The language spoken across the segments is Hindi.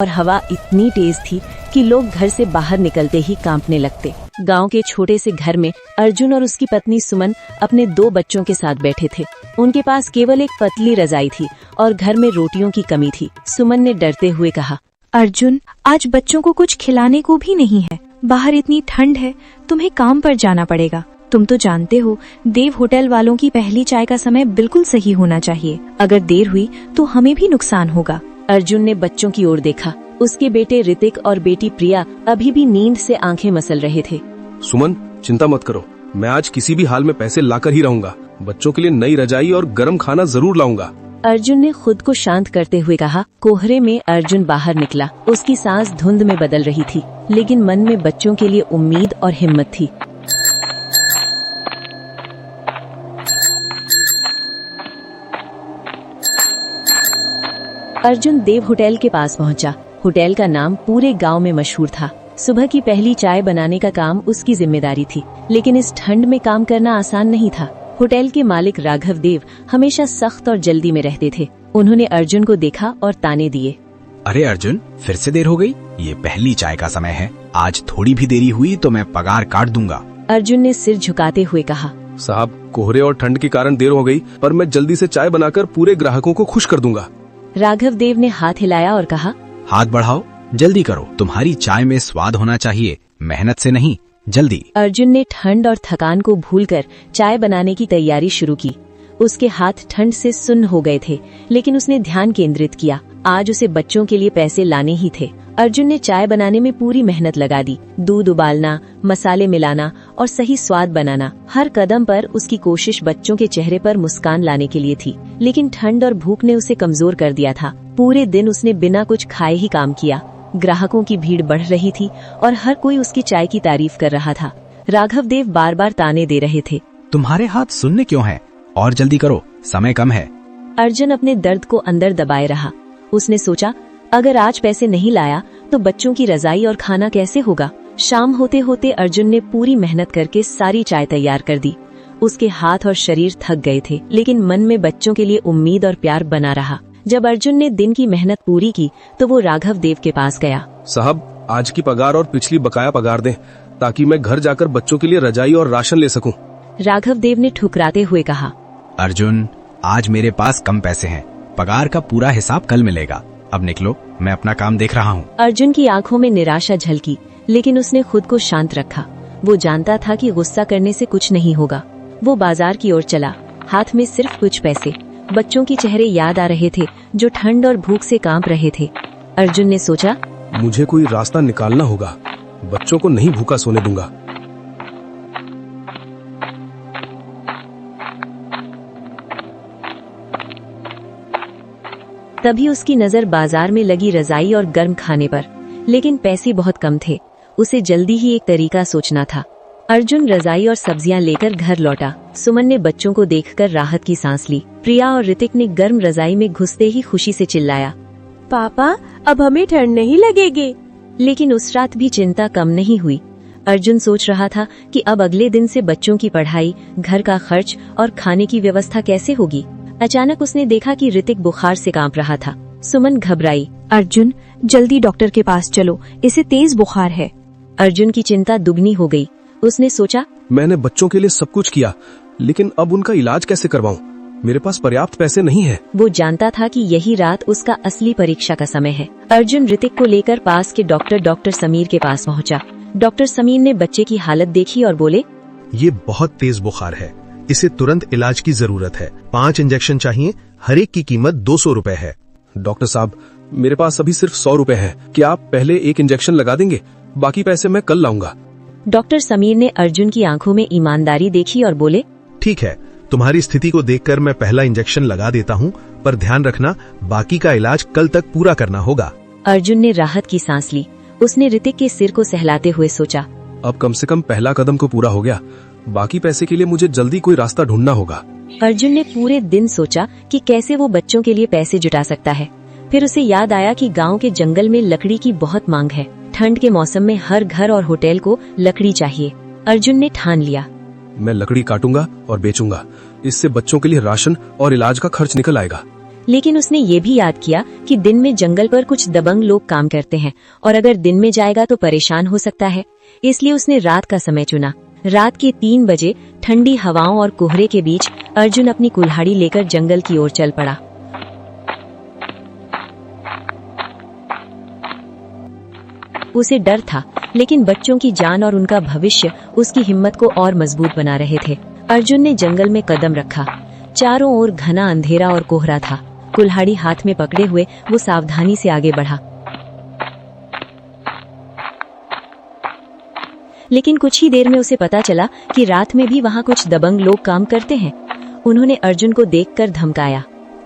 और हवा इतनी तेज थी कि लोग घर से बाहर निकलते ही कांपने लगते। गांव के छोटे से घर में अर्जुन और उसकी पत्नी सुमन अपने 2 बच्चों के साथ बैठे थे। उनके पास केवल एक पतली रजाई थी और घर में रोटियों की कमी थी। सुमन ने डरते हुए कहा, अर्जुन, आज बच्चों को कुछ खिलाने को भी नहीं है। बाहर इतनी ठंड है, तुम्हें काम पर जाना पड़ेगा। तुम तो जानते हो, देव होटल वालों की पहली चाय का समय बिल्कुल सही होना चाहिए। अगर देर हुई तो हमें भी नुकसान होगा। अर्जुन ने बच्चों की ओर देखा। उसके बेटे ऋतिक और बेटी प्रिया अभी भी नींद से आंखें मसल रहे थे। सुमन, चिंता मत करो, मैं आज किसी भी हाल में पैसे लाकर ही रहूंगा। बच्चों के लिए नई रजाई और गर्म खाना जरूर लाऊंगा। अर्जुन ने खुद को शांत करते हुए कहा। कोहरे में अर्जुन बाहर निकला। उसकी सांस धुंध में बदल रही थी, लेकिन मन में बच्चों के लिए उम्मीद और हिम्मत थी। अर्जुन देव होटल के पास पहुंचा। होटल का नाम पूरे गांव में मशहूर था। सुबह की पहली चाय बनाने का काम उसकी जिम्मेदारी थी, लेकिन इस ठंड में काम करना आसान नहीं था। होटल के मालिक राघव देव हमेशा सख्त और जल्दी में रहते थे। उन्होंने अर्जुन को देखा और ताने दिए। अरे अर्जुन, फिर से देर हो गई। ये पहली चाय का समय है। आज थोड़ी भी देरी हुई तो मैं पगार काट दूंगा। अर्जुन ने सिर झुकाते हुए कहा, साहब, कोहरे और ठंड के कारण देर हो गई, पर मैं जल्दी से चाय बनाकर पूरे ग्राहकों को खुश कर दूंगा। राघव देव ने हाथ हिलाया और कहा, हाथ बढ़ाओ, जल्दी करो। तुम्हारी चाय में स्वाद होना चाहिए, मेहनत से नहीं, जल्दी। अर्जुन ने ठंड और थकान को भूलकर चाय बनाने की तैयारी शुरू की। उसके हाथ ठंड से सुन्न हो गए थे, लेकिन उसने ध्यान केंद्रित किया। आज उसे बच्चों के लिए पैसे लाने ही थे। अर्जुन ने चाय बनाने में पूरी मेहनत लगा दी। दूध उबालना, मसाले मिलाना और सही स्वाद बनाना, हर कदम पर उसकी कोशिश बच्चों के चेहरे पर मुस्कान लाने के लिए थी। लेकिन ठंड और भूख ने उसे कमजोर कर दिया था। पूरे दिन उसने बिना कुछ खाए ही काम किया। ग्राहकों की भीड़ बढ़ रही थी और हर कोई उसकी चाय की तारीफ कर रहा था। राघव देव बार बार ताने दे रहे थे, तुम्हारे हाथ सुनने क्यों हैं? और जल्दी करो, समय कम है। अर्जुन अपने दर्द को अंदर दबाए रहा। उसने सोचा, अगर आज पैसे नहीं लाया तो बच्चों की रजाई और खाना कैसे होगा। शाम होते होते अर्जुन ने पूरी मेहनत करके सारी चाय तैयार कर दी। उसके हाथ और शरीर थक गए थे, लेकिन मन में बच्चों के लिए उम्मीद और प्यार बना रहा। जब अर्जुन ने दिन की मेहनत पूरी की तो वो राघव देव के पास गया। साहब, आज की पगार और पिछली बकाया पगार दें, ताकि मैं घर जाकर बच्चों के लिए रजाई और राशन ले सकूं। राघव देव ने ठुकराते हुए कहा, अर्जुन, आज मेरे पास कम पैसे हैं। पगार का पूरा हिसाब कल मिलेगा। अब निकलो, मैं अपना काम देख रहा हूँ। अर्जुन की आंखों में निराशा झलकी, लेकिन उसने खुद को शांत रखा। वो जानता था कि गुस्सा करने से कुछ नहीं होगा। वो बाजार की ओर चला, हाथ में सिर्फ कुछ पैसे। बच्चों के चेहरे याद आ रहे थे जो ठंड और भूख से कांप रहे थे। अर्जुन ने सोचा, मुझे कोई रास्ता निकालना होगा। बच्चों को नहीं भूखा सोने दूंगा। तभी उसकी नजर बाजार में लगी रजाई और गर्म खाने पर, लेकिन पैसे बहुत कम थे। उसे जल्दी ही एक तरीका सोचना था। अर्जुन रजाई और सब्जियां लेकर घर लौटा। सुमन ने बच्चों को देखकर राहत की सांस ली। प्रिया और ऋतिक ने गर्म रजाई में घुसते ही खुशी से चिल्लाया, पापा, अब हमें ठंड नहीं लगेगी। लेकिन उस रात भी चिंता कम नहीं हुई। अर्जुन सोच रहा था कि अब अगले दिन से बच्चों की पढ़ाई, घर का खर्च और खाने की व्यवस्था कैसे होगी। अचानक उसने देखा कि ऋतिक बुखार से कांप रहा था। सुमन घबराई, अर्जुन, जल्दी डॉक्टर के पास चलो, इसे तेज बुखार है। अर्जुन की चिंता दुगनी हो गई। उसने सोचा, मैंने बच्चों के लिए सब कुछ किया, लेकिन अब उनका इलाज कैसे करवाऊं? मेरे पास पर्याप्त पैसे नहीं है। वो जानता था कि यही रात उसका असली परीक्षा का समय है। अर्जुन ऋतिक को लेकर पास के डॉक्टर समीर के पास पहुंचा। डॉक्टर समीर ने बच्चे की हालत देखी और बोले, ये बहुत तेज बुखार है, इसे तुरंत इलाज की जरूरत है। 5 इंजेक्शन चाहिए, हर एक की कीमत 200 रुपए है। डॉक्टर साहब, मेरे पास अभी सिर्फ 100 रुपए है। क्या आप पहले एक इंजेक्शन लगा देंगे? बाकी पैसे मैं कल लाऊंगा। डॉक्टर समीर ने अर्जुन की आंखों में ईमानदारी देखी और बोले, ठीक है, तुम्हारी स्थिति को देखकर मैं पहला इंजेक्शन लगा देता हूँ, पर ध्यान रखना, बाकी का इलाज कल तक पूरा करना होगा। अर्जुन ने राहत की सांस ली। उसने ऋतिक के सिर को सहलाते हुए सोचा, अब कम से कम पहला कदम को पूरा हो गया। बाकी पैसे के लिए मुझे जल्दी कोई रास्ता ढूंढना होगा। अर्जुन ने पूरे दिन सोचा कि कैसे वो बच्चों के लिए पैसे जुटा सकता है। फिर उसे याद आया कि गांव के जंगल में लकड़ी की बहुत मांग है। ठंड के मौसम में हर घर और होटल को लकड़ी चाहिए। अर्जुन ने ठान लिया, मैं लकड़ी काटूंगा और बेचूंगा। इससे बच्चों के लिए राशन और इलाज का खर्च निकल आएगा। लेकिन उसने ये भी याद किया कि दिन में जंगल पर कुछ दबंग लोग काम करते हैं और अगर दिन में जाएगा तो परेशान हो सकता है। इसलिए उसने रात का समय चुना। रात के 3 बजे ठंडी हवाओं और कोहरे के बीच अर्जुन अपनी कुल्हाड़ी लेकर जंगल की ओर चल पड़ा। उसे डर था, लेकिन बच्चों की जान और उनका भविष्य उसकी हिम्मत को और मजबूत बना रहे थे। अर्जुन ने जंगल में कदम रखा। चारों ओर घना अंधेरा और कोहरा था। कुल्हाड़ी हाथ में पकड़े हुए वो सावधानी से आगे बढ़ा। लेकिन कुछ ही देर में उसे पता चला कि रात में भी वहाँ कुछ दबंग लोग काम करते हैं। उन्होंने अर्जुन को देखकर धमकाया।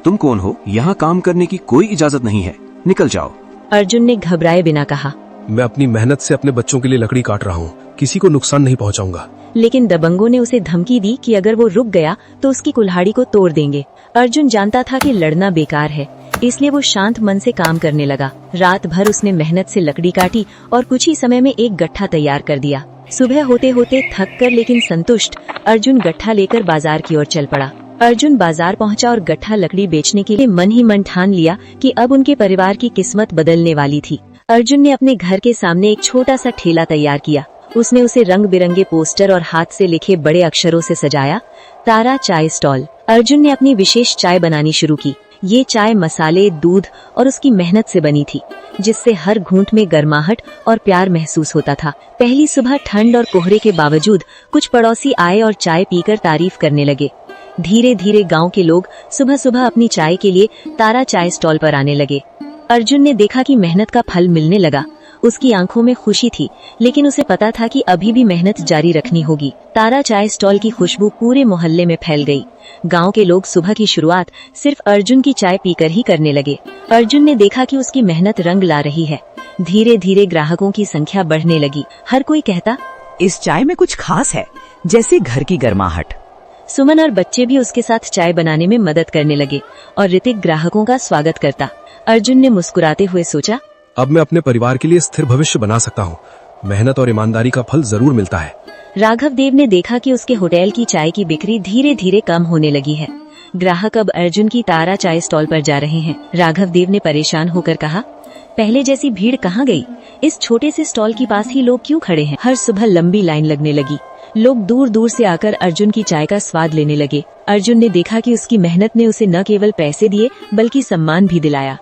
तुम कौन हो? यहाँ काम करने की कोई इजाजत नहीं है, निकल जाओ। अर्जुन ने घबराए बिना कहा। मैं अपनी मेहनत से अपने बच्चों के लिए लकड़ी काट रहा हूँ, किसी को नुकसान नहीं पहुँचाऊंगा। लेकिन दबंगों ने उसे धमकी दी कि अगर वो रुक गया तो उसकी कुल्हाड़ी को तोड़ देंगे। अर्जुन जानता था कि लड़ना बेकार है, इसलिए वो शांत मन से काम करने लगा। रात भर उसने मेहनत से लकड़ी काटी और कुछ ही समय में एक गट्ठा तैयार कर दिया। सुबह होते होते थक कर लेकिन संतुष्ट अर्जुन गट्ठा लेकर बाजार की ओर चल पड़ा। अर्जुन बाजार पहुंचा और गट्ठा लकड़ी बेचने के लिए मन ही मन ठान लिया कि अब उनके परिवार की किस्मत बदलने वाली थी। अर्जुन ने अपने घर के सामने एक छोटा सा ठेला तैयार किया। उसने उसे रंग बिरंगे पोस्टर और हाथ से लिखे बड़े अक्षरों से सजाया, तारा चाय स्टॉल। अर्जुन ने अपनी विशेष चाय बनानी शुरू की। ये चाय मसाले, दूध और उसकी मेहनत से बनी थी, जिससे हर घूंट में गर्माहट और प्यार महसूस होता था। पहली सुबह ठंड और कोहरे के बावजूद कुछ पड़ोसी आए और चाय पीकर तारीफ करने लगे। धीरे धीरे गांव के लोग सुबह सुबह अपनी चाय के लिए तारा चाय स्टॉल पर आने लगे। अर्जुन ने देखा कि मेहनत का फल मिलने लगा। उसकी आंखों में खुशी थी, लेकिन उसे पता था कि अभी भी मेहनत जारी रखनी होगी। तारा चाय स्टॉल की खुशबू पूरे मोहल्ले में फैल गई। गांव के लोग सुबह की शुरुआत सिर्फ अर्जुन की चाय पीकर ही करने लगे। अर्जुन ने देखा कि उसकी मेहनत रंग ला रही है। धीरे धीरे ग्राहकों की संख्या बढ़ने लगी। हर कोई कहता, इस चाय में कुछ खास है, जैसे घर की गर्माहट। सुमन और बच्चे भी उसके साथ चाय बनाने में मदद करने लगे और ऋतिक ग्राहकों का स्वागत करता। अर्जुन ने मुस्कुराते हुए सोचा, अब मैं अपने परिवार के लिए स्थिर भविष्य बना सकता हूँ। मेहनत और ईमानदारी का फल जरूर मिलता है। राघव देव ने देखा कि उसके होटल की चाय की बिक्री धीरे धीरे कम होने लगी है। ग्राहक अब अर्जुन की तारा चाय स्टॉल पर जा रहे हैं। राघव देव ने परेशान होकर कहा, पहले जैसी भीड़ कहाँ गई? इस छोटे से स्टॉल के पास ही लोग क्यों खड़े हैं? हर सुबह लंबी लाइन लगने लगी। लोग दूर दूर से आकर अर्जुन की चाय का स्वाद लेने लगे। अर्जुन ने देखा कि उसकी मेहनत ने उसे न केवल पैसे दिए बल्कि सम्मान भी दिलाया।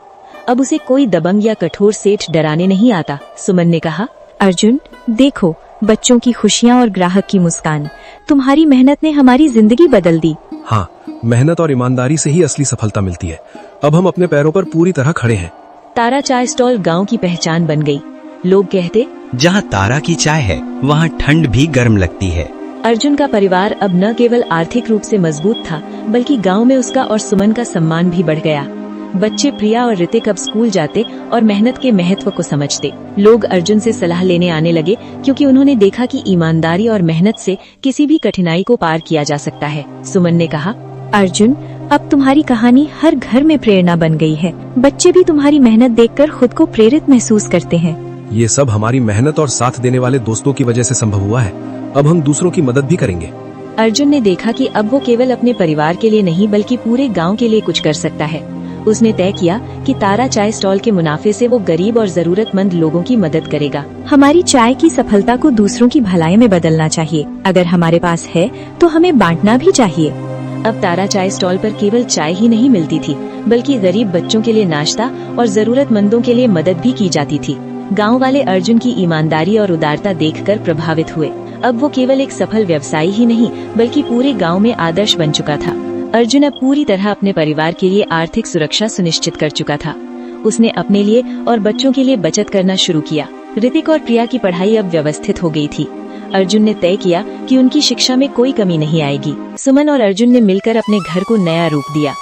अब उसे कोई दबंग या कठोर सेठ डराने नहीं आता। सुमन ने कहा, अर्जुन देखो, बच्चों की खुशियाँ और ग्राहक की मुस्कान, तुम्हारी मेहनत ने हमारी जिंदगी बदल दी। हाँ, मेहनत और ईमानदारी से ही असली सफलता मिलती है। अब हम अपने पैरों पर पूरी तरह खड़े हैं। तारा चाय स्टॉल गांव की पहचान बन गई। लोग कहते, जहाँ तारा की चाय है वहाँ ठंड भी गर्म लगती है। अर्जुन का परिवार अब न केवल आर्थिक रूप से मजबूत था, बल्कि गांव में उसका और सुमन का सम्मान भी बढ़ गया। बच्चे प्रिया और ऋतिक अब स्कूल जाते और मेहनत के महत्व को समझते। लोग अर्जुन से सलाह लेने आने लगे, क्योंकि उन्होंने देखा कि ईमानदारी और मेहनत से किसी भी कठिनाई को पार किया जा सकता है। सुमन ने कहा, अर्जुन, अब तुम्हारी कहानी हर घर में प्रेरणा बन गई है। बच्चे भी तुम्हारी मेहनत देखकर खुद को प्रेरित महसूस करते हैं। ये सब हमारी मेहनत और साथ देने वाले दोस्तों की वजह से संभव हुआ है। अब हम दूसरों की मदद भी करेंगे। अर्जुन ने देखा कि अब वो केवल अपने परिवार के लिए नहीं बल्कि पूरे गांव के लिए कुछ कर सकता है। उसने तय किया कि तारा चाय स्टॉल के मुनाफे से वो गरीब और जरूरतमंद लोगों की मदद करेगा। हमारी चाय की सफलता को दूसरों की भलाई में बदलना चाहिए। अगर हमारे पास है तो हमें बांटना भी चाहिए। अब तारा चाय स्टॉल पर केवल चाय ही नहीं मिलती थी, बल्कि गरीब बच्चों के लिए नाश्ता और जरूरतमंदों के लिए मदद भी की जाती थी। गांव वाले अर्जुन की ईमानदारी और उदारता देखकर प्रभावित हुए। अब वो केवल एक सफल व्यवसायी ही नहीं बल्कि पूरे गांव में आदर्श बन चुका था। अर्जुन अब पूरी तरह अपने परिवार के लिए आर्थिक सुरक्षा सुनिश्चित कर चुका था। उसने अपने लिए और बच्चों के लिए बचत करना शुरू किया। ऋतिक और प्रिया की पढ़ाई अब व्यवस्थित हो गई थी। अर्जुन ने तय किया कि उनकी शिक्षा में कोई कमी नहीं आएगी। सुमन और अर्जुन ने मिलकर अपने घर को नया रूप दिया।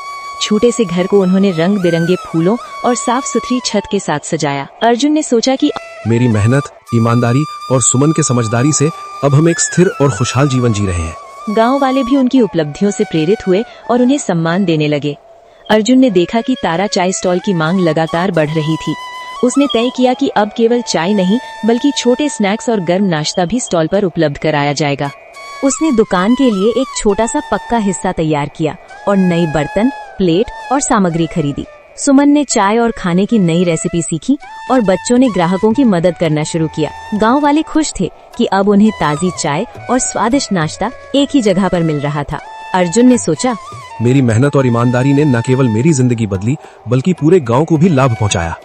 छोटे से घर को उन्होंने रंग बिरंगे फूलों और साफ सुथरी छत के साथ सजाया। अर्जुन ने सोचा कि मेरी मेहनत, ईमानदारी और सुमन के समझदारी से अब हम एक स्थिर और खुशहाल जीवन जी रहे हैं। गांव वाले भी उनकी उपलब्धियों से प्रेरित हुए और उन्हें सम्मान देने लगे। अर्जुन ने देखा कि तारा चाय स्टॉल की मांग लगातार बढ़ रही थी। उसने तय किया कि अब केवल चाय नहीं बल्कि छोटे स्नैक्स और गर्म नाश्ता भी स्टॉल पर उपलब्ध कराया जाएगा। उसने दुकान के लिए एक छोटा सा पक्का हिस्सा तैयार किया और नई बर्तन, प्लेट और सामग्री खरीदी। सुमन ने चाय और खाने की नई रेसिपी सीखी और बच्चों ने ग्राहकों की मदद करना शुरू किया। गांव वाले खुश थे कि अब उन्हें ताज़ी चाय और स्वादिष्ट नाश्ता एक ही जगह पर मिल रहा था। अर्जुन ने सोचा, मेरी मेहनत और ईमानदारी ने न केवल मेरी जिंदगी बदली बल्कि पूरे गांव को भी लाभ पहुंचाया।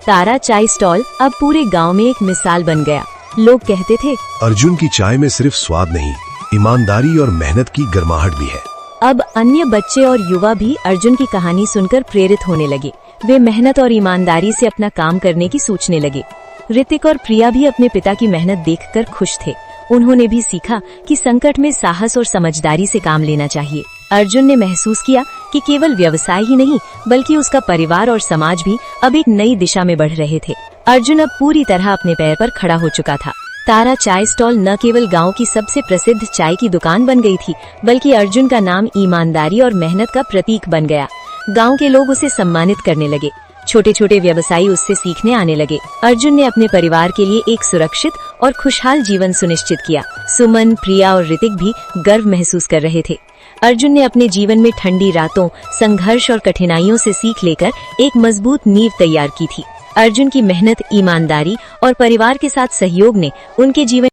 तारा चाय स्टॉल अब पूरे गांव में एक मिसाल बन गया। लोग कहते थे, अर्जुन की चाय में सिर्फ स्वाद नहीं, ईमानदारी और मेहनत की गर्माहट भी है। अब अन्य बच्चे और युवा भी अर्जुन की कहानी सुनकर प्रेरित होने लगे। वे मेहनत और ईमानदारी से अपना काम करने की सोचने लगे। ऋतिक और प्रिया भी अपने पिता की मेहनत देखकर खुश थे। उन्होंने भी सीखा कि संकट में साहस और समझदारी से काम लेना चाहिए। अर्जुन ने महसूस किया कि केवल व्यवसाय ही नहीं बल्कि उसका परिवार और समाज भी अब एक नई दिशा में बढ़ रहे थे। अर्जुन अब पूरी तरह अपने पैर पर खड़ा हो चुका था। तारा चाय स्टॉल न केवल गांव की सबसे प्रसिद्ध चाय की दुकान बन गई थी बल्कि अर्जुन का नाम ईमानदारी और मेहनत का प्रतीक बन गया। गांव के लोग उसे सम्मानित करने लगे। छोटे छोटे व्यवसायी उससे सीखने आने लगे। अर्जुन ने अपने परिवार के लिए एक सुरक्षित और खुशहाल जीवन सुनिश्चित किया। सुमन, प्रिया और ऋतिक भी गर्व महसूस कर रहे थे। अर्जुन ने अपने जीवन में ठंडी रातों, संघर्ष और कठिनाइयों से सीख लेकर एक मजबूत नींव तैयार की थी। अर्जुन की मेहनत, ईमानदारी और परिवार के साथ सहयोग ने उनके जीवन